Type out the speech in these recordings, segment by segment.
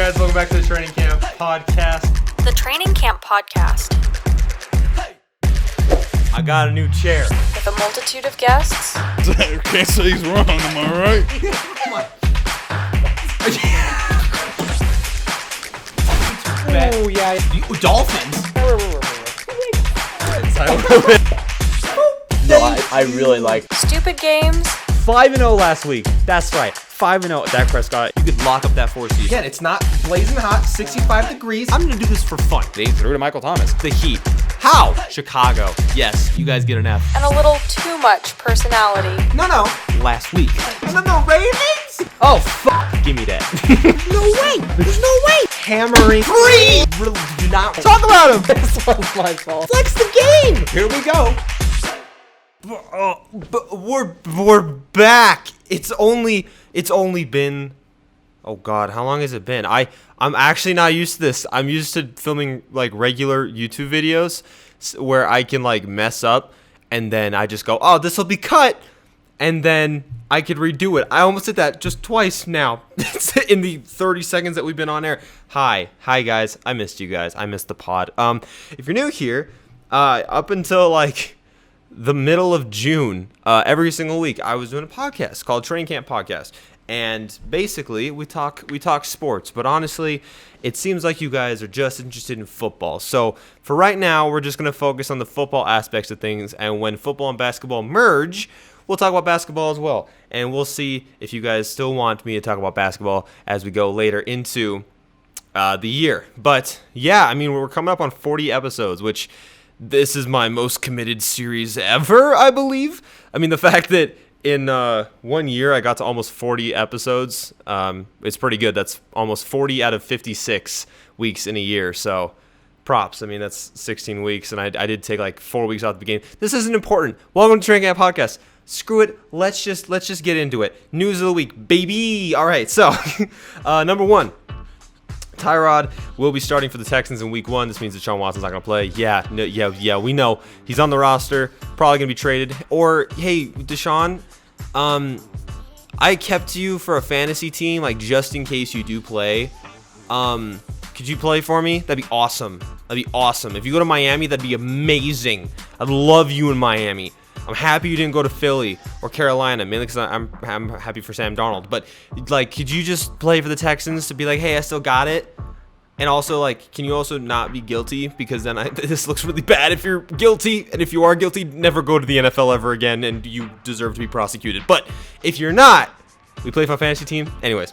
guys? Welcome back to the Training Camp Podcast. The Training Camp Podcast. I got a new chair. With a multitude of guests. Can't say he's wrong, am I right? Oh, yeah. Dolphins. No, I really like. Stupid games. 5-0 last week. That's right. 5-0. Dak Prescott. You could lock up that 4 seed. Again, it's not blazing hot, 65 degrees. I'm going to do this for fun. They threw to Michael Thomas. The Heat. How? Chicago. Yes, you guys get an F. And a little too much personality. No. Last week. No, Ravens? Oh, fuck. Give me that. No way. There's no way. Hammering. Free. Really do not talk about him. This one's my fault. Flex the game. Here we go. But we're back. It's only been, oh God, how long has it been? I'm actually not used to this. I'm used to filming like regular YouTube videos where I can like mess up and then I just go, oh, this will be cut, and then I could redo it. I almost did that just twice now in the 30 seconds that we've been on air. Hi guys, I missed you guys. I missed the pod. If you're new here, up until like the middle of June, every single week I was doing a podcast called Training Camp Podcast, and basically we talk sports, but honestly it seems like you guys are just interested in football. So for right now, we're just going to focus on the football aspects of things, and when football and basketball merge, we'll talk about basketball as well, and we'll see if you guys still want me to talk about basketball as we go later into the year. But yeah, I mean, we're coming up on 40 episodes, which this is my most committed series ever, I believe. I mean, the fact that in 1 year I got to almost 40 episodes, it's pretty good. That's almost 40 out of 56 weeks in a year. So props. I mean, that's 16 weeks, and I did take like 4 weeks off the beginning. This isn't important. Welcome to Training Camp Podcast. Screw it. Let's just get into it. News of the week, baby. All right. So number one. Tyrod will be starting for the Texans in week 1. This means that Deshaun Watson's not going to play. Yeah, we know. He's on the roster, probably going to be traded. Or, hey, Deshaun, I kept you for a fantasy team, like, just in case you do play. Could you play for me? That'd be awesome. If you go to Miami, that'd be amazing. I'd love you in Miami. I'm happy you didn't go to Philly or Carolina, mainly because I'm happy for Sam Darnold. But, like, could you just play for the Texans to be like, hey, I still got it? And also, like, can you also not be guilty? Because then this looks really bad if you're guilty. And if you are guilty, never go to the NFL ever again, and you deserve to be prosecuted. But if you're not, we play for a fantasy team. Anyways.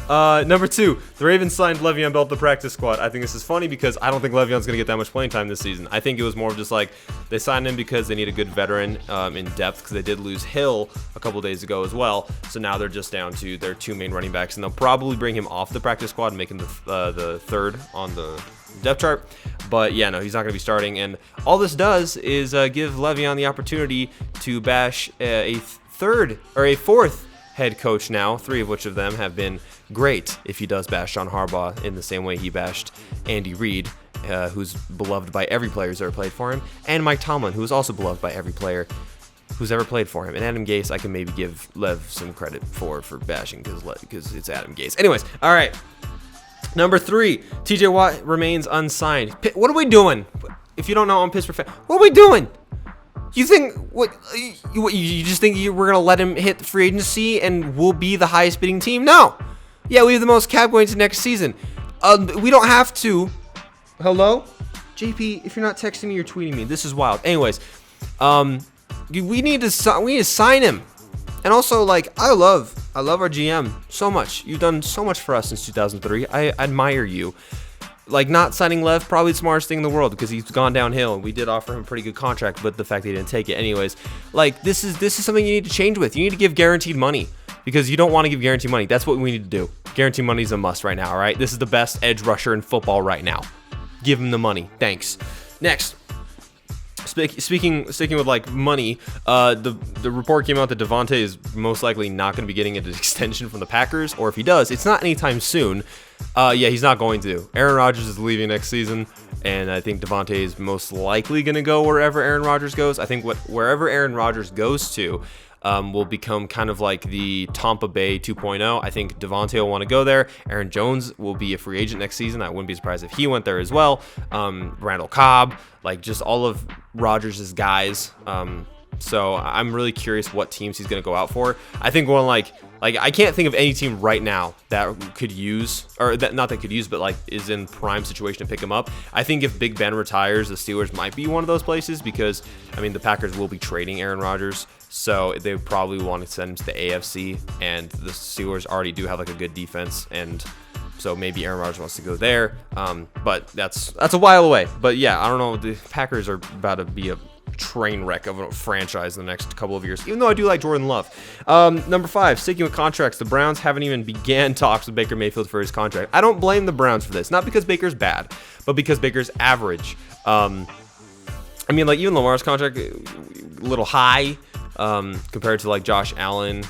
Number 2, the Ravens signed Le'Veon Bell to the practice squad. I think this is funny because I don't think Le'Veon's going to get that much playing time this season. I think it was more of just like they signed him because they need a good veteran in depth, because they did lose Hill a couple days ago as well. So now they're just down to their 2 main running backs, and they'll probably bring him off the practice squad and make him the third on the depth chart. But yeah, no, he's not going to be starting. And all this does is give Le'Veon the opportunity to bash a fourth head coach now, 3 of which of them have been great, if he does bash John Harbaugh in the same way he bashed Andy Reid, who's beloved by every player who's ever played for him, and Mike Tomlin, who is also beloved by every player who's ever played for him. And Adam Gase, I can maybe give Lev some credit for bashing because it's Adam Gase. Anyways, all right. Number 3, TJ Watt remains unsigned. What are we doing? If you don't know, I'm Pittsburgh fan. What are we doing? You think you just think we're gonna let him hit the free agency and we'll be the highest bidding team? No. Yeah, we have the most cap going to next season. We don't have to. Hello, JP. If you're not texting me, you're tweeting me. This is wild. Anyways, we need to sign him. And also, like, I love our GM so much. You've done so much for us since 2003. I admire you. Like, not signing Lev, probably the smartest thing in the world, because he's gone downhill, and we did offer him a pretty good contract, but the fact that he didn't take it. Anyways, like, this is something you need to change with. You need to give guaranteed money, because you don't want to give guaranteed money. That's what we need to do. Guaranteed money is a must right now, all right? This is the best edge rusher in football right now. Give him the money. Thanks. Next. Sticking with like money, the report came out that Devontae is most likely not going to be getting an extension from the Packers, or if he does, it's not anytime soon. Yeah, he's not going to. Aaron Rodgers is leaving next season, and I think Devontae is most likely going to go wherever Aaron Rodgers goes. I think wherever Aaron Rodgers goes to, will become kind of like the Tampa Bay 2.0. I think Devontae will want to go there. Aaron Jones will be a free agent next season. I wouldn't be surprised if he went there as well. Randall Cobb, like just all of Rodgers' guys. So I'm really curious what teams he's going to go out for. I think one like I can't think of any team right now that could use, or that not that could use, but like is in prime situation to pick him up. I think if Big Ben retires, the Steelers might be one of those places because, I mean, the Packers will be trading Aaron Rodgers, so they would probably want to send him to the AFC, and the Steelers already do have like a good defense, and so maybe Aaron Rodgers wants to go there. But that's a while away. But yeah, I don't know. The Packers are about to be a train wreck of a franchise in the next couple of years, even though I do like Jordan Love. Number 5, sticking with contracts, the Browns haven't even began talks with Baker Mayfield for his contract. I don't blame the Browns for this, not because Baker's bad, but because Baker's average. I mean, like even Lamar's contract, a little high compared to like Josh Allen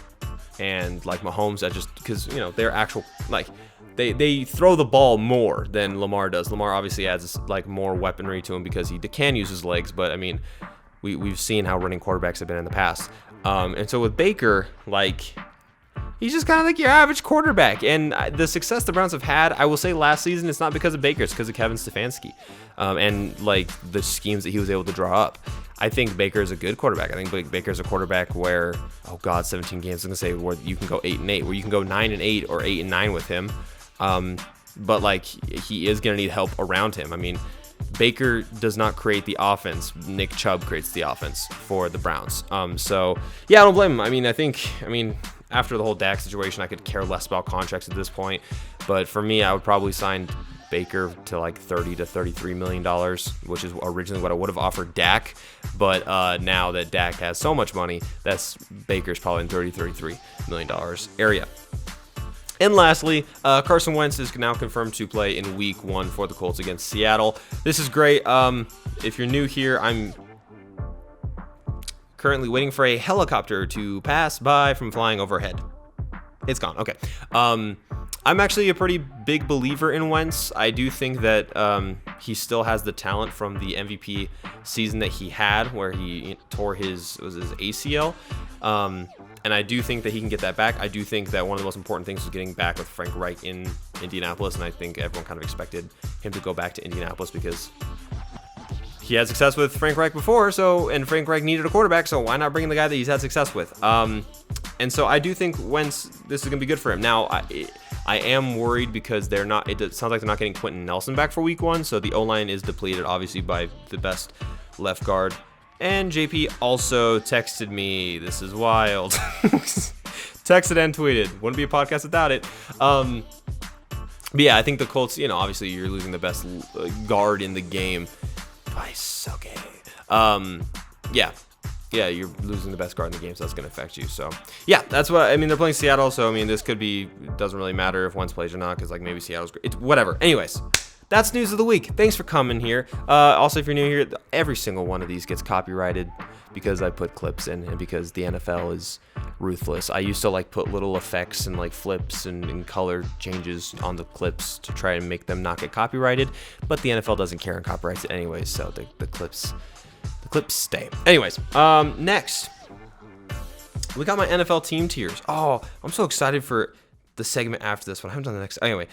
and like Mahomes. That just because, you know, they're actual like they throw the ball more than Lamar does. Lamar obviously adds like more weaponry to him because he can use his legs, but I mean, we've seen how running quarterbacks have been in the past. And so with Baker, like he's just kind of like your average quarterback. And the success the Browns have had, I will say last season, it's not because of Baker, it's because of Kevin Stefanski and like the schemes that he was able to draw up. I think Baker is a good quarterback. I think Baker's a quarterback where, 17 games, I'm going to say where you can go 8-8, where you can go 9-8 or 8-9 with him. But like he is going to need help around him. I mean, Baker does not create the offense. Nick Chubb creates the offense for the Browns. So yeah, I don't blame him. I mean, after the whole Dak situation, I could care less about contracts at this point. But for me, I would probably sign Baker to like $30 to $33 million, which is originally what I would have offered Dak. But now that Dak has so much money, that's Baker's probably in $33 million area. And lastly, Carson Wentz is now confirmed to play in Week 1 for the Colts against Seattle. This is great. If you're new here, I'm currently waiting for a helicopter to pass by from flying overhead. It's gone. Okay. I'm actually a pretty big believer in Wentz. I do think that he still has the talent from the MVP season that he had, where he tore his ACL. And I do think that he can get that back. I do think that one of the most important things was getting back with Frank Reich in Indianapolis, and I think everyone kind of expected him to go back to Indianapolis because he had success with Frank Reich before, and Frank Reich needed a quarterback, so why not bring in the guy that he's had success with? And so I do think Wentz, this is going to be good for him. Now, I am worried because it sounds like they're not getting Quentin Nelson back for Week 1, so the O-line is depleted, obviously, by the best left guard. And JP also texted me, this is wild, texted and tweeted, wouldn't be a podcast without it. But yeah, I think the Colts, obviously you're losing the best guard in the game by Soke. Yeah, you're losing the best guard in the game, so that's going to affect you. So yeah, that's what, they're playing Seattle, so this could be, it doesn't really matter if Wentz plays or not, because like maybe Seattle's great. It's whatever. Anyways. That's news of the week. Thanks for coming here. Also, if you're new here, every single one of these gets copyrighted because I put clips in and because the NFL is ruthless. I used to like put little effects and like flips and color changes on the clips to try and make them not get copyrighted, but the NFL doesn't care and copyrights it anyways, so the clips stay. Anyways, next we got my NFL team tiers. Oh, I'm so excited for the segment after this one. I haven't done the next. Anyway,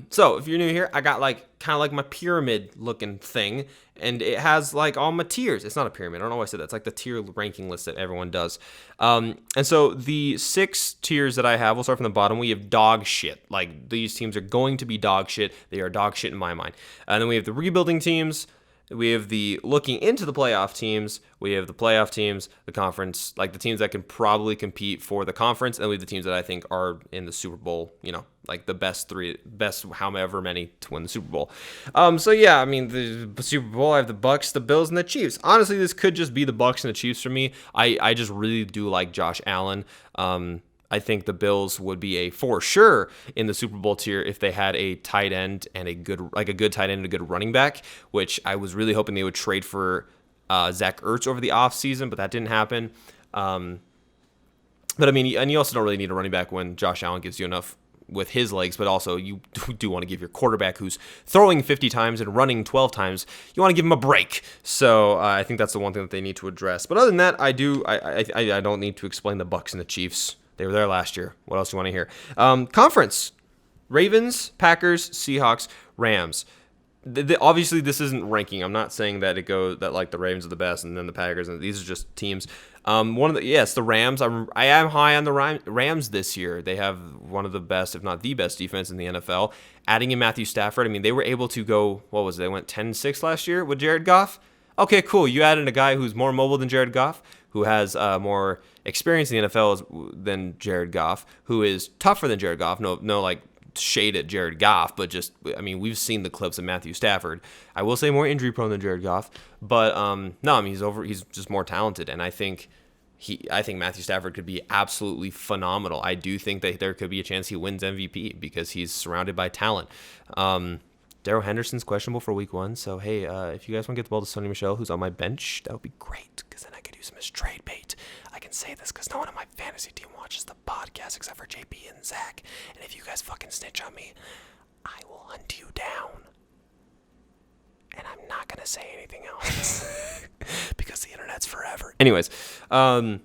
so if you're new here, I got like kind of like my pyramid looking thing, and it has like all my tiers. It's not a pyramid. I don't know why I said that. It's like the tier ranking list that everyone does. And so the 6 tiers that I have, we'll start from the bottom. We have dog shit. Like these teams are going to be dog shit. They are dog shit in my mind. And then we have the rebuilding teams. We have the looking into the playoff teams. We have the playoff teams, the conference, like the teams that can probably compete for the conference, and we have the teams that I think are in the Super Bowl, like the best however many to win the Super Bowl. So yeah, the Super Bowl, I have the Bucks, the Bills, and the Chiefs. Honestly, this could just be the Bucks and the Chiefs for me. I just really do like Josh Allen. I think the Bills would be for sure in the Super Bowl tier if they had a tight end and a good tight end and a good running back, which I was really hoping they would trade for Zach Ertz over the offseason, but that didn't happen. But and you also don't really need a running back when Josh Allen gives you enough with his legs, but also you do want to give your quarterback who's throwing 50 times and running 12 times, you want to give him a break. So I think that's the one thing that they need to address. But other than that, I don't need to explain the Bucs and the Chiefs. They were there last year. What else do you want to hear? Conference: Ravens, Packers, Seahawks, Rams. Obviously, this isn't ranking. I'm not saying that like the Ravens are the best and then the Packers, and these are just teams. The Rams. I am high on the Rams this year. They have one of the best, if not the best, defense in the NFL. Adding in Matthew Stafford, I mean, they were able to go. What was it? They went 10-6 last year with Jared Goff. Okay, cool. You added a guy who's more mobile than Jared Goff, who has more experience in the NFL than Jared Goff, who is tougher than Jared Goff. No, like shade at Jared Goff, but just, I mean, we've seen the clips of Matthew Stafford. I will say more injury prone than Jared Goff, but no, I mean, he's just more talented, and I think Matthew Stafford could be absolutely phenomenal. I do think that there could be a chance he wins MVP because he's surrounded by talent. Darrell Henderson's questionable for week 1, so hey, if you guys want to get the ball to Sonny Michel, who's on my bench, that would be great, because then I could use him as trade bait. I can say this because no one on my fantasy team watches the podcast except for JP and Zach, and if you guys fucking snitch on me, I will hunt you down. And I'm not going to say anything else because the internet's forever. Anyways, and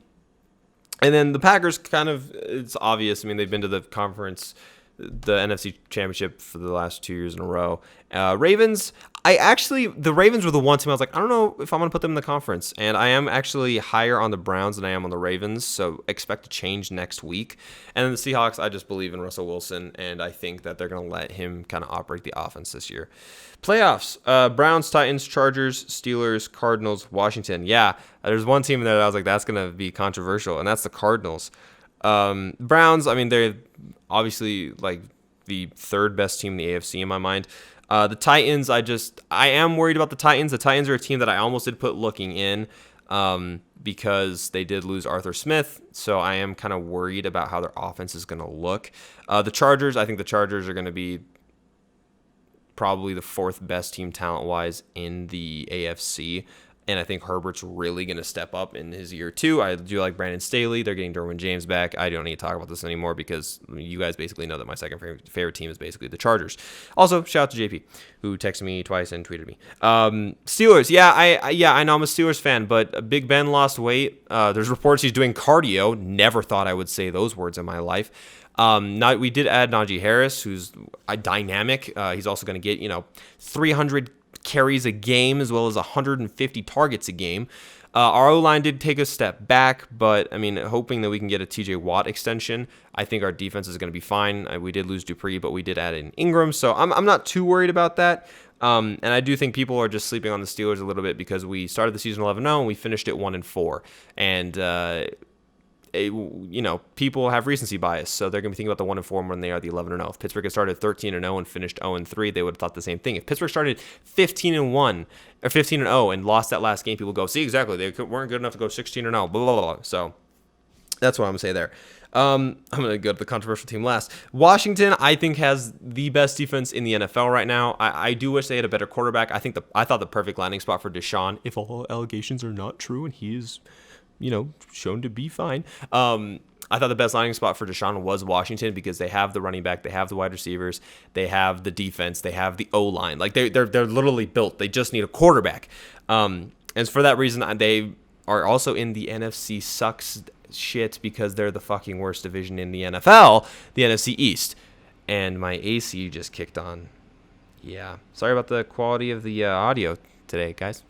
then the Packers, kind of, it's obvious. I mean, they've been to the conference, the NFC Championship for the last 2 years in a row. Ravens, the Ravens were the one team I was like, I don't know if I'm going to put them in the conference. And I am actually higher on the Browns than I am on the Ravens, so expect a change next week. And then the Seahawks, I just believe in Russell Wilson, and I think that they're going to let him kind of operate the offense this year. Playoffs, Browns, Titans, Chargers, Steelers, Cardinals, Washington. Yeah, there's one team there that I was like, that's going to be controversial, and that's the Cardinals. Browns, I mean, they're obviously like the third best team in the AFC in my mind. The Titans, I am worried about the Titans. The Titans are a team that I almost did put looking in because they did lose Arthur Smith, so I am kind of worried about how their offense is going to look. The Chargers, I think the Chargers are going to be probably the fourth best team talent-wise in the AFC. And I think Herbert's really going to step up in his year 2. I do like Brandon Staley. They're getting Derwin James back. I don't need to talk about this anymore because you guys basically know that my second favorite team is basically the Chargers. Also, shout out to JP, who texted me twice and tweeted me. Steelers, I know I'm a Steelers fan, but Big Ben lost weight. There's reports he's doing cardio. Never thought I would say those words in my life. We did add Najee Harris, who's a dynamic. He's also going to get 300 carries a game as well as 150 targets a game. Our O-line did take a step back, but I mean, hoping that we can get a TJ Watt extension. I think our defense is going to be fine. We did lose Dupree, but we did add in Ingram, so I'm not too worried about that. And I do think people are just sleeping on the Steelers a little bit because we started the season 11-0 and we finished it 1-4, and people have recency bias, so they're going to be thinking about the 1-4 more than they are the 11-0. If Pittsburgh had started 13-0 and finished 0-3, they would have thought the same thing. If Pittsburgh started 15-1 or 15-0 and lost that last game, people go, see, exactly, they weren't good enough to go 16-0, blah, blah, blah. So that's what I'm going to say there. I'm going to go to the controversial team last. Washington, I think, has the best defense in the NFL right now. I do wish they had a better quarterback. I thought the perfect landing spot for Deshaun, if all allegations are not true and he is shown to be fine. I thought the best landing spot for Deshaun was Washington because they have the running back, they have the wide receivers, they have the defense, they have the O-line. Like they're literally built. They just need a quarterback. And for that reason, they are also in the NFC sucks shit because they're the fucking worst division in the NFL, the NFC East. And my AC just kicked on. Yeah, sorry about the quality of the audio today, guys.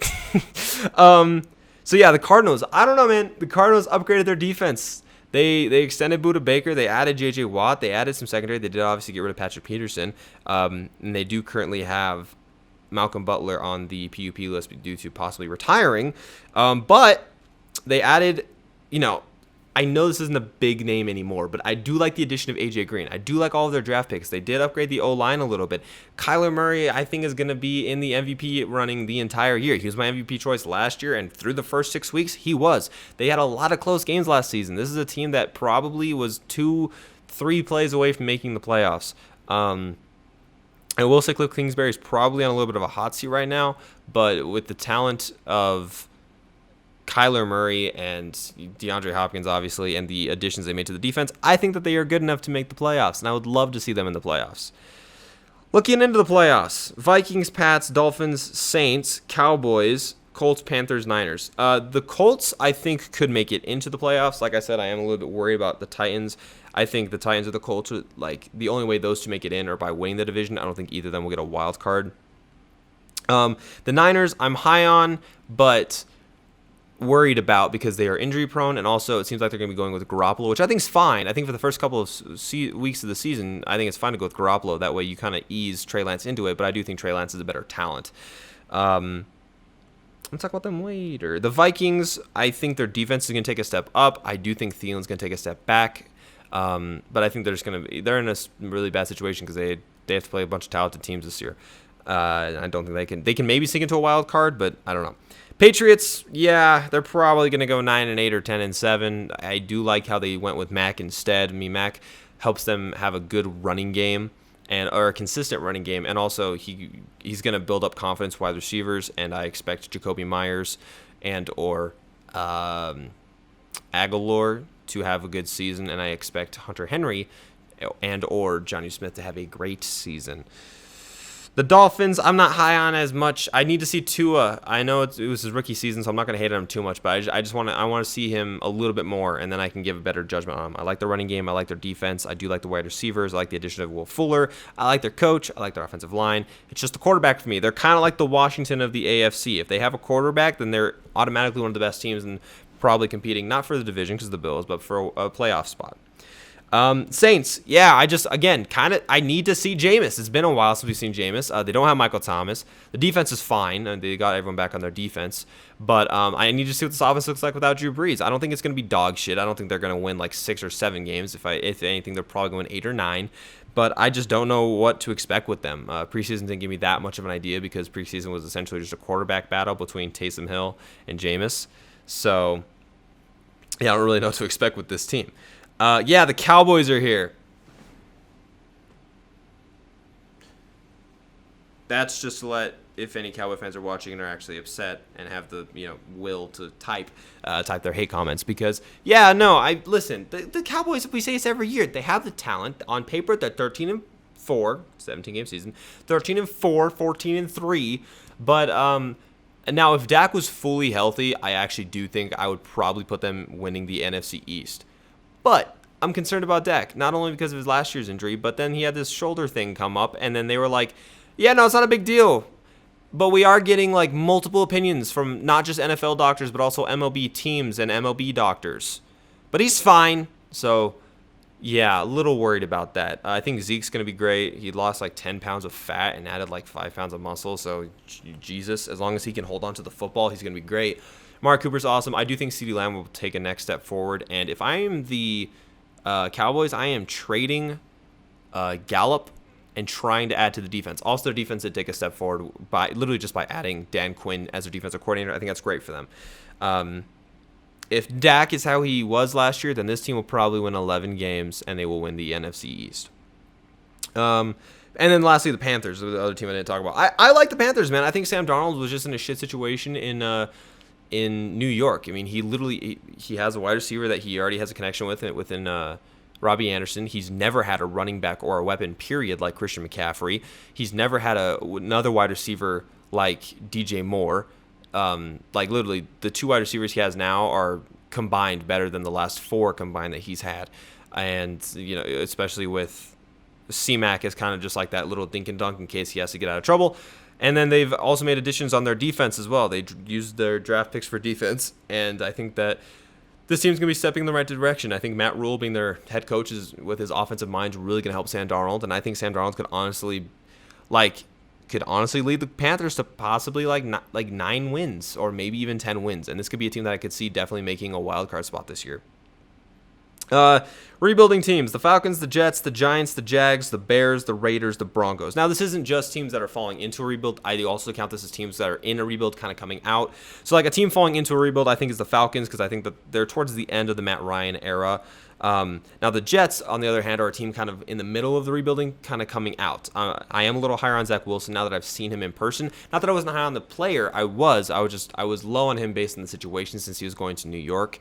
So yeah, the Cardinals, I don't know, man. The Cardinals upgraded their defense. They extended Budda Baker. They added J.J. Watt. They added some secondary. They did obviously get rid of Patrick Peterson. And they do currently have Malcolm Butler on the PUP list due to possibly retiring. But they added, I know this isn't a big name anymore, but I do like the addition of A.J. Green. I do like all of their draft picks. They did upgrade the O-line a little bit. Kyler Murray, I think, is going to be in the MVP running the entire year. He was my MVP choice last year, and through the first 6 weeks, he was. They had a lot of close games last season. This is a team that probably was 2-3 plays away from making the playoffs. I will say Cliff Kingsbury is probably on a little bit of a hot seat right now, but with the talent of Kyler Murray and DeAndre Hopkins, obviously, and the additions they made to the defense, I think that they are good enough to make the playoffs, and I would love to see them in the playoffs. Looking into the playoffs, Vikings, Pats, Dolphins, Saints, Cowboys, Colts, Panthers, Niners. The Colts, I think, could make it into the playoffs. Like I said, I am a little bit worried about the Titans. I think the Titans or the Colts are, like, the only way those two make it in are by winning the division. I don't think either of them will get a wild card. The Niners, I'm high on, but worried about because they are injury prone, and also it seems like they're going to be going with Garoppolo, which I think is fine. I think for the first couple of weeks of the season, I think it's fine to go with Garoppolo. That way you kind of ease Trey Lance into it, but I do think Trey Lance is a better talent. Let's talk about them later. The Vikings, I think their defense is going to take a step up. I do think Thielen's going to take a step back, but I think they're in a really bad situation because they have to play a bunch of talented teams this year. I don't think they can maybe sink into a wild card, but I don't know. Patriots, yeah, they're probably going to go 9-8 or 10-7. I do like how they went with Mac instead. I mean, Mac helps them have a good running game or a consistent running game, and also he's going to build up confidence wide receivers, and I expect Jacoby Myers and or Aguilar to have a good season, and I expect Hunter Henry and or Jonnu Smith to have a great season. The Dolphins, I'm not high on as much. I need to see Tua. I know it was his rookie season, so I'm not going to hate on him too much, but I want to see him a little bit more, and then I can give a better judgment on him. I like the running game. I like their defense. I do like the wide receivers. I like the addition of Will Fuller. I like their coach. I like their offensive line. It's just the quarterback for me. They're kind of like the Washington of the AFC. If they have a quarterback, then they're automatically one of the best teams and probably competing, not for the division because of the Bills, but for a playoff spot. Saints, yeah, I need to see Jameis. It's been a while since we've seen Jameis. They don't have Michael Thomas. The defense is fine, and they got everyone back on their defense. But I need to see what this offense looks like without Drew Brees. I don't think it's going to be dog shit. I don't think they're going to win like 6 or 7 games. If anything, they're probably going 8 or 9. But I just don't know what to expect with them. Preseason didn't give me that much of an idea because preseason was essentially just a quarterback battle between Taysom Hill and Jameis. So, yeah, I don't really know what to expect with this team. The Cowboys are here. That's just to let, if any Cowboy fans are watching and are actually upset and have the will to type their hate comments, because the Cowboys, we say this every year, they have the talent on paper. They're 13-4, 17-game season, 13-4, 14-3, but and now if Dak was fully healthy, I actually do think I would probably put them winning the NFC East. But I'm concerned about Dak, not only because of his last year's injury, but then he had this shoulder thing come up, and then they were like, yeah, no, it's not a big deal. But we are getting like multiple opinions from not just NFL doctors, but also MLB teams and MLB doctors. But he's fine. So, yeah, a little worried about that. I think Zeke's going to be great. He lost like 10 pounds of fat and added like 5 pounds of muscle. So, Jesus, as long as he can hold on to the football, he's going to be great. Mark Cooper's awesome. I do think CeeDee Lamb will take a next step forward. And if I am the Cowboys, I am trading Gallup and trying to add to the defense. Also, their defense did take a step forward by adding Dan Quinn as their defensive coordinator. I think that's great for them. If Dak is how he was last year, then this team will probably win 11 games, and they will win the NFC East. And then lastly, the Panthers, the other team I didn't talk about. I like the Panthers, man. I think Sam Darnold was just in a shit situation in New York. I mean, he has a wide receiver that he already has a connection with within Robbie Anderson. He's never had a running back or a weapon, period, like Christian McCaffrey. He's never had another wide receiver like DJ Moore. Like literally, the 2 wide receivers he has now are combined better than the last 4 combined that he's had. And, especially with C-Mac is kind of just like that little dink and dunk in case he has to get out of trouble. And then they've also made additions on their defense as well. They used their draft picks for defense, and I think that this team's going to be stepping in the right direction. I think Matt Rule being their head coach with his offensive mind is really going to help Sam Darnold, and I think Sam Darnold could honestly lead the Panthers to possibly like 9 wins or maybe even 10 wins, and this could be a team that I could see definitely making a wild card spot this year. Rebuilding teams: the Falcons, the Jets, the Giants, the Jags, the Bears, the Raiders, the Broncos. Now, this isn't just teams that are falling into a rebuild. I also count this as teams that are in a rebuild kind of coming out. So like a team falling into a rebuild, I think, is the Falcons, because I think that they're towards the end of the Matt Ryan era. Now the Jets, on the other hand, are a team kind of in the middle of the rebuilding, kind of coming out. I am a little higher on Zach Wilson now that I've seen him in person. Not that I wasn't high on the player. I was low on him based on the situation since he was going to New York.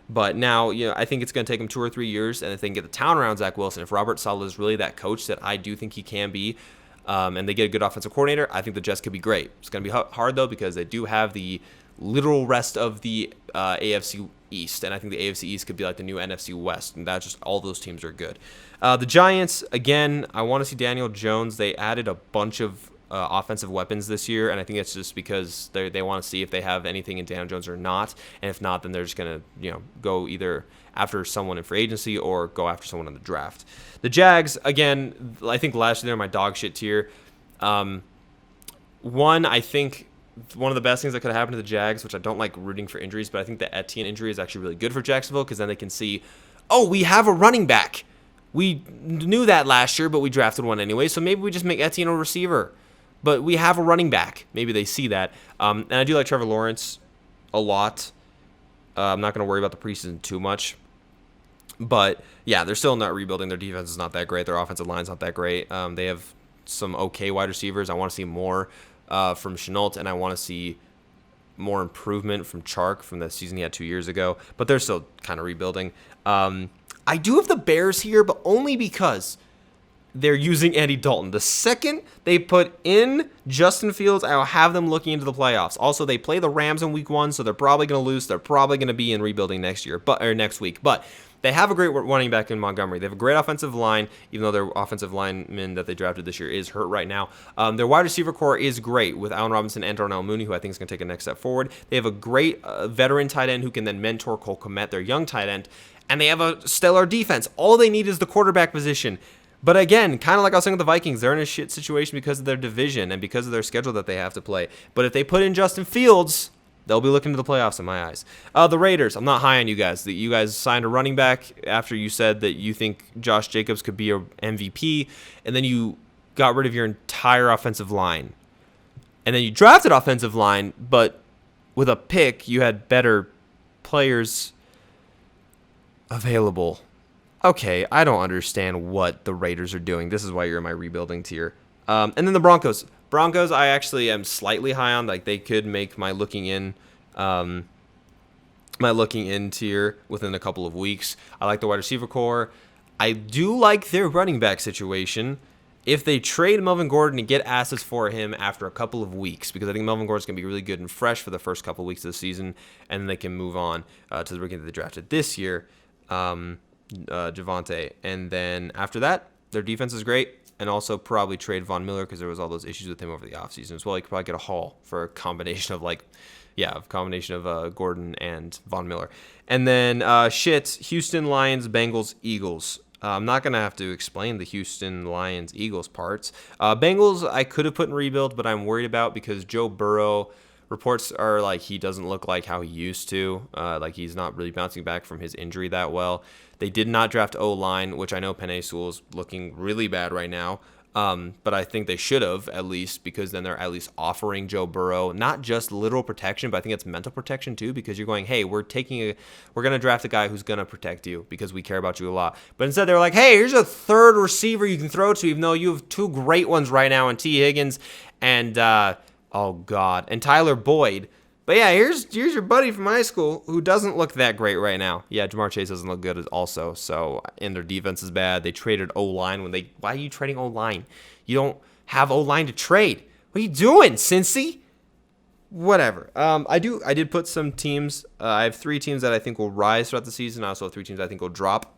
But now, I think it's going to take him 2 or 3 years, and if they can get the town around Zach Wilson, if Robert Saleh is really that coach that I do think he can be, and they get a good offensive coordinator, I think the Jets could be great. It's going to be hard, though, because they do have the literal rest of the AFC East, and I think the AFC East could be like the new NFC West, and that's just all those teams are good. The Giants, again, I want to see Daniel Jones. They added a bunch of offensive weapons this year, and I think it's just because they want to see if they have anything in Daniel Jones or not, and if not, then they're just going to go either after someone in free agency or go after someone in the draft. The Jags, again, I think last year they were my dog shit tier. I think one of the best things that could have happened to the Jags, which I don't like rooting for injuries, but I think the Etienne injury is actually really good for Jacksonville because then they can see, we have a running back. We knew that last year, but we drafted one anyway, so maybe we just make Etienne a receiver. But we have a running back. Maybe they see that. And I do like Trevor Lawrence a lot. I'm not going to worry about the preseason too much. But, yeah, they're still not rebuilding. Their defense is not that great. Their offensive line is not that great. They have some okay wide receivers. I want to see more from Chenault, and I want to see more improvement from Chark from the season he had 2 years ago. But they're still kind of rebuilding. I do have the Bears here, but only because they're using Andy Dalton. The second they put in Justin Fields, I'll have them looking into the playoffs. Also, they play the Rams in week 1, so they're probably going to lose. They're probably going to be in rebuilding next week. But they have a great running back in Montgomery. They have a great offensive line, even though their offensive lineman that they drafted this year is hurt right now. Their wide receiver core is great with Allen Robinson and Darnell Mooney, who I think is going to take a next step forward. They have a great veteran tight end who can then mentor Cole Kmet, their young tight end. And they have a stellar defense. All they need is the quarterback position. But again, kind of like I was saying with the Vikings, they're in a shit situation because of their division and because of their schedule that they have to play. But if they put in Justin Fields, they'll be looking to the playoffs in my eyes. The Raiders, I'm not high on you guys. You guys signed a running back after you said that you think Josh Jacobs could be an MVP, and then you got rid of your entire offensive line. And then you drafted offensive line, but with a pick, you had better players available. Okay, I don't understand what the Raiders are doing. This is why you're in my rebuilding tier. And then the Broncos. Broncos, I actually am slightly high on. Like, they could make my looking in tier within a couple of weeks. I like the wide receiver core. I do like their running back situation. If they trade Melvin Gordon and get assets for him after a couple of weeks, because I think Melvin Gordon's going to be really good and fresh for the first couple of weeks of the season, and then they can move on to the rookie that they drafted this year. Javonte, and then after that, their defense is great, and also probably trade Von Miller because there was all those issues with him over the offseason as well. You could probably get a haul for a combination of Gordon and Von Miller. And then Houston Lions, Bengals, Eagles. I'm not going to have to explain the Houston Lions, Eagles parts. Bengals, I could have put in rebuild, but I'm worried about because Joe Burrow, reports are like he doesn't look like how he used to. Like he's not really bouncing back from his injury that well. They did not draft O-line, which I know Penei Sewell is looking really bad right now. But I think they should have at least, because then they're at least offering Joe Burrow not just literal protection, but I think it's mental protection too, because you're going, hey, we're going to draft a guy who's going to protect you because we care about you a lot. But instead they're like, hey, here's a third receiver you can throw to, even though you have two great ones right now in T. Higgins and and Tyler Boyd. But yeah, here's your buddy from high school who doesn't look that great right now. Yeah, Jamar Chase doesn't look good also. So, and their defense is bad. They traded O-line why are you trading O-line? You don't have O-line to trade. What are you doing, Cincy? Whatever. I did put some teams. I have 3 teams that I think will rise throughout the season. I also have 3 teams I think will drop.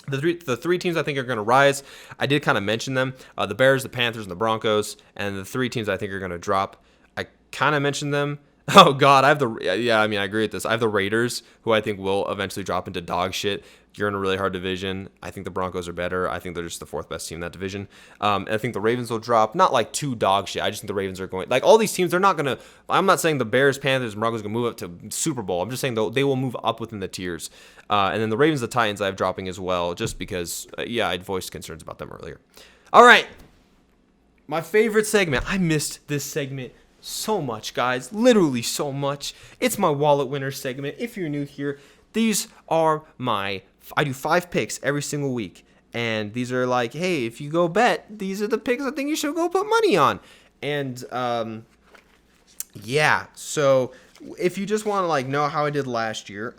The three teams I think are going to rise, I did kind of mention them. The Bears, the Panthers, and the Broncos. And the 3 teams I think are going to drop, I kind of mentioned them. Oh, God, I agree with this. I have the Raiders, who I think will eventually drop into dog shit. You're in a really hard division. I think the Broncos are better. I think they're just the 4th best team in that division. And I think the Ravens will drop, not like 2 dog shit. I just think the Ravens are going, like all these teams, they're not going to, I'm not saying the Bears, Panthers, and Broncos are going to move up to Super Bowl. I'm just saying they will move up within the tiers. And then the Ravens, the Titans, I have dropping as well, just because, I'd voiced concerns about them earlier. All right. My favorite segment. I missed this segment so much, guys. Literally so much. It's my wallet winner segment. If you're new here, these are my I do 5 picks every single week. And these are like, hey, if you go bet, these are the picks I think you should go put money on. And yeah, so if you just want to like know how I did last year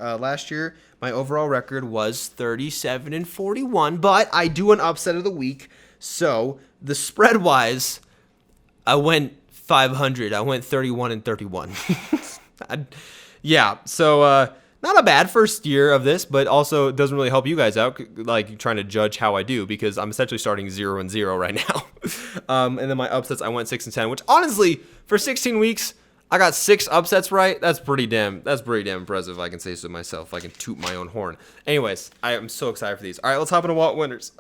my overall record was 37-41, but I do an upset of the week. So the spread wise, I went 500. I went 31-31. Yeah, so not a bad first year of this, but also it doesn't really help you guys out, like trying to judge how I do, because I'm essentially starting 0-0 right now. And then my upsets, I went 6-10, which honestly, for 16 weeks, I got 6 upsets right. That's pretty damn impressive, if I can say so myself. If I can toot my own horn. Anyways, I am so excited for these. All right, let's hop into wallet winners.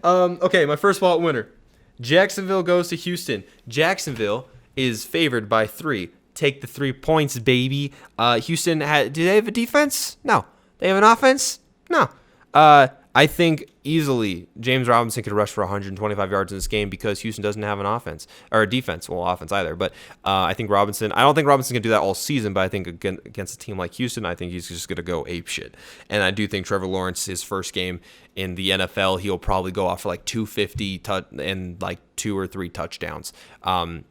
Okay, my first wallet winner. Jacksonville goes to Houston. Jacksonville is favored by 3. Take the 3 points, baby. Houston, do they have a defense? No. They have an offense? No. I think easily James Robinson could rush for 125 yards in this game because Houston doesn't have an offense or a defense. Well, offense either. But I don't think Robinson can do that all season, but I think against a team like Houston, I think he's just going to go apeshit. And I do think Trevor Lawrence, his first game in the NFL, he'll probably go off for like 250 and like 2 or 3 touchdowns.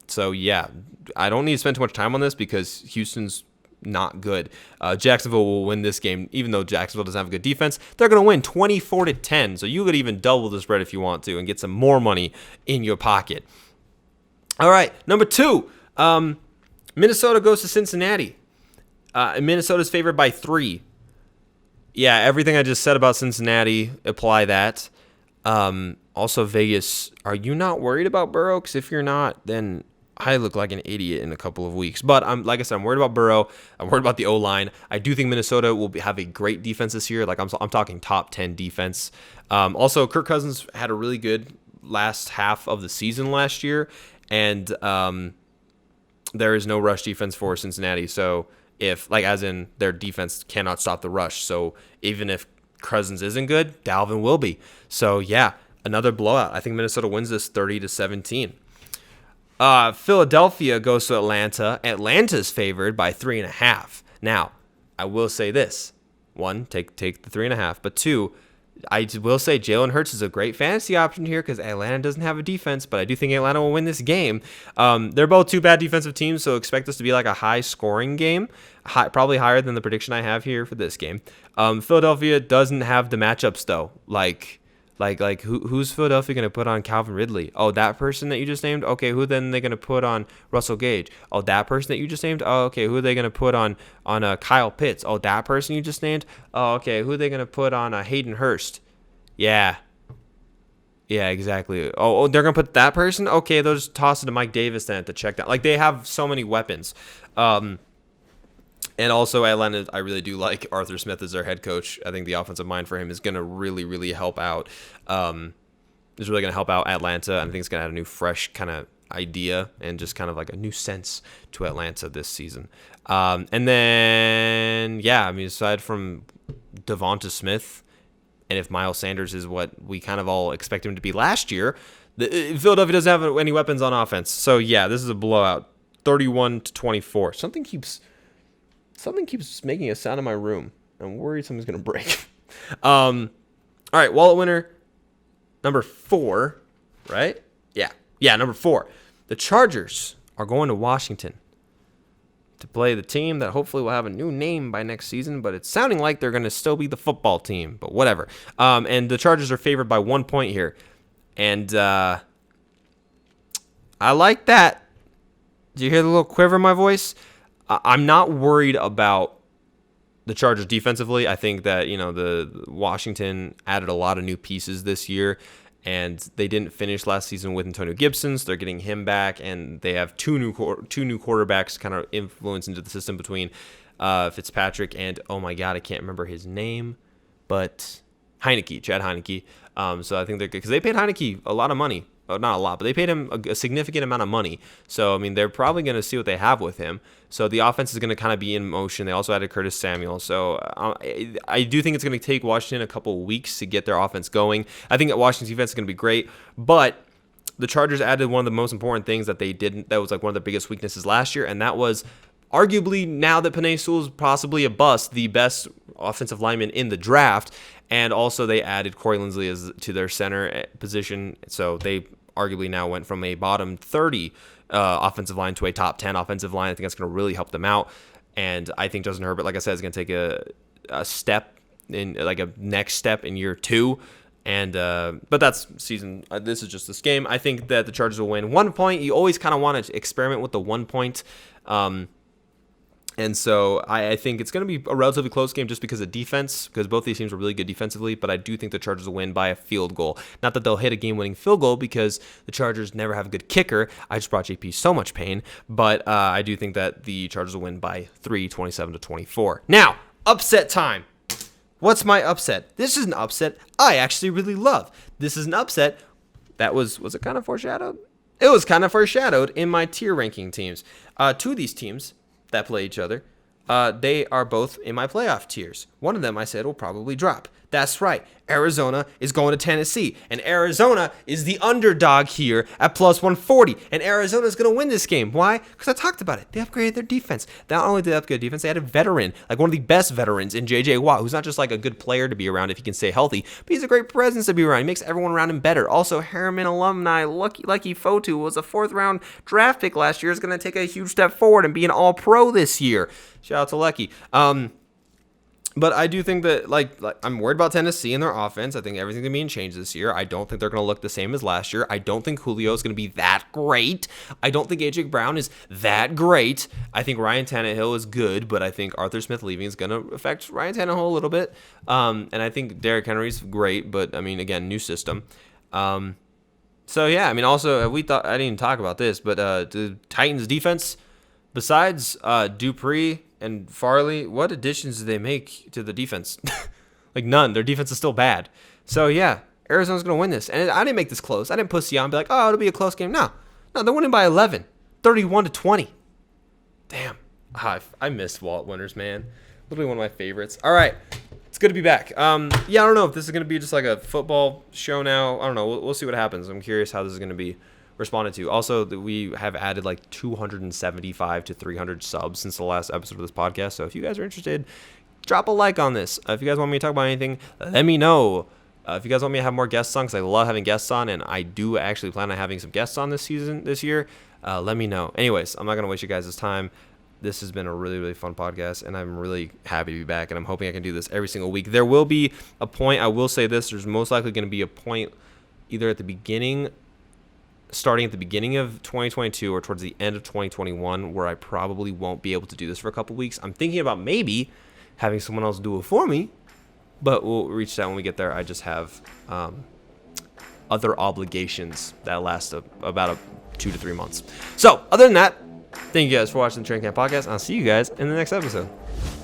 So, yeah, I don't need to spend too much time on this because Houston's not good. Jacksonville will win this game, even though Jacksonville doesn't have a good defense. They're going to win 24-10. So you could even double the spread if you want to and get some more money in your pocket. All right, number 2. Minnesota goes to Cincinnati. Minnesota's favored by 3. Yeah, everything I just said about Cincinnati, apply that. Also, Vegas, are you not worried about Burrow? Because if you're not, then I look like an idiot in a couple of weeks. But like I said, I'm worried about Burrow. I'm worried about the O-line. I do think Minnesota will have a great defense this year. Like I'm talking top 10 defense. Also, Kirk Cousins had a really good last half of the season last year. And there is no rush defense for Cincinnati. So as in their defense cannot stop the rush. So even if Cousins isn't good, Dalvin will be. So yeah, another blowout. I think Minnesota wins this 30-17. Philadelphia goes to Atlanta. Atlanta's favored by 3.5. Now, I will say this. 1, take the 3.5. But 2, I will say Jalen Hurts is a great fantasy option here because Atlanta doesn't have a defense, but I do think Atlanta will win this game. They're both 2 bad defensive teams, so expect this to be like a high-scoring game, probably higher than the prediction I have here for this game. Philadelphia doesn't have the matchups, though. Who's Philadelphia going to put on Calvin Ridley? Oh, that person that you just named? Okay, who then are they going to put on Russell Gage? Oh, that person that you just named? Oh, okay, who are they going to put on Kyle Pitts? Oh, that person you just named? Oh, okay, who are they going to put on Hayden Hurst? Yeah, exactly. Oh, they're going to put that person? Okay, they'll just toss it to Mike Davis then at the check down. Like, they have so many weapons. And also Atlanta, I really do like Arthur Smith as their head coach. I think the offensive mind for him is going to really, really help out. Is really going to help out Atlanta. And I think it's going to add a new, fresh kind of idea and just kind of like a new sense to Atlanta this season. And then, yeah, I mean, aside from Devonta Smith, and if Miles Sanders is what we kind of all expect him to be last year, Philadelphia doesn't have any weapons on offense. So, yeah, this is a blowout, 31-24. Something keeps making a sound in my room. I'm worried something's going to break. All right, wallet winner, number 4, right? Yeah, number 4. The Chargers are going to Washington to play the team that hopefully will have a new name by next season, but it's sounding like they're going to still be the football team, but whatever. And the Chargers are favored by 1 point here. And I like that. Do you hear the little quiver in my voice? I'm not worried about the Chargers defensively. I think that, the Washington added a lot of new pieces this year, and they didn't finish last season with Antonio Gibson, so they're getting him back, and they have two new quarterbacks kind of influence into the system between Fitzpatrick and, oh my God, I can't remember his name, but Chad Heineke. So I think they're good because they paid Heineke a lot of money. Not a lot, but they paid him a significant amount of money. So, I mean, they're probably going to see what they have with him. So the offense is going to kind of be in motion. They also added Curtis Samuel. So I do think it's going to take Washington a couple of weeks to get their offense going. I think that Washington's defense is going to be great. But the Chargers added one of the most important things that they didn't. That was like one of the biggest weaknesses last year, and that was arguably, now that Penei Sewell is possibly a bust, the best offensive linemen in the draft, and also they added Corey Linsley to their center position, so they arguably now went from a bottom 30 offensive line to a top 10 offensive line. I think that's going to really help them out, and I think Justin Herbert, like I said, is going to take a step in, like a next step in year 2. And but that's season. This is just this game. I think that the Chargers will win 1 point. You always kind of want to experiment with the 1 point. And so I think it's going to be a relatively close game just because of defense, because both these teams are really good defensively. But I do think the Chargers will win by a field goal. Not that they'll hit a game-winning field goal, because the Chargers never have a good kicker. I just brought JP so much pain. But I do think that the Chargers will win by 3, 27-24. Now, upset time. What's my upset? This is an upset I actually really love. This is an upset that was it kind of foreshadowed? It was kind of foreshadowed in my tier ranking teams. 2 of these teams that play each other, they are both in my playoff tiers. One of them I said will probably drop. That's right. Arizona is going to Tennessee, and Arizona is the underdog here at plus 140, and Arizona is going to win this game. Why? Because I talked about it. They upgraded their defense. Not only did they upgrade defense, they had a veteran, like one of the best veterans in J.J. Watt, who's not just like a good player to be around if he can stay healthy, but he's a great presence to be around. He makes everyone around him better. Also, Harriman alumni Lucky Fotu was a 4th-round draft pick last year. Is going to take a huge step forward and be an all-pro this year. Shout out to Lucky. But I do think that, like I'm worried about Tennessee and their offense. I think everything's going to be in change this year. I don't think they're going to look the same as last year. I don't think Julio is going to be that great. I don't think A.J. Brown is that great. I think Ryan Tannehill is good, but I think Arthur Smith leaving is going to affect Ryan Tannehill a little bit. And I think Derrick Henry's great, but, I mean, again, new system. So, yeah, I mean, also, I didn't even talk about this, but the Titans defense, besides Dupree and Farley, what additions did they make to the defense? Like none. Their defense is still bad. So yeah, Arizona's going to win this. And I didn't make this close. I didn't pussy on and be like, oh, it'll be a close game. No, they're winning by 11, 31-20. Damn. I missed Walt Winters, man. Literally one of my favorites. All right. It's good to be back. Yeah, I don't know if this is going to be just like a football show now. I don't know. We'll see what happens. I'm curious how this is going to be responded to. Also, we have added like 275 to 300 subs since the last episode of this podcast. So if you guys are interested, drop a like on this. If you guys want me to talk about anything, let me know. If you guys want me to have more guests on, because I love having guests on, and I do actually plan on having some guests on this year, let me know. Anyways, I'm not going to waste you guys' time. This has been a really, really fun podcast, and I'm really happy to be back, and I'm hoping I can do this every single week. There will be a point, I will say this, there's most likely going to be a point either at the beginning, starting at the beginning of 2022 or towards the end of 2021, where I probably won't be able to do this for a couple weeks. I'm thinking about maybe having someone else do it for me, but we'll reach that when we get there. I just have other obligations that last about 2 to 3 months. So other than that, thank you guys for watching the Train Camp Podcast. I'll see you guys in the next episode.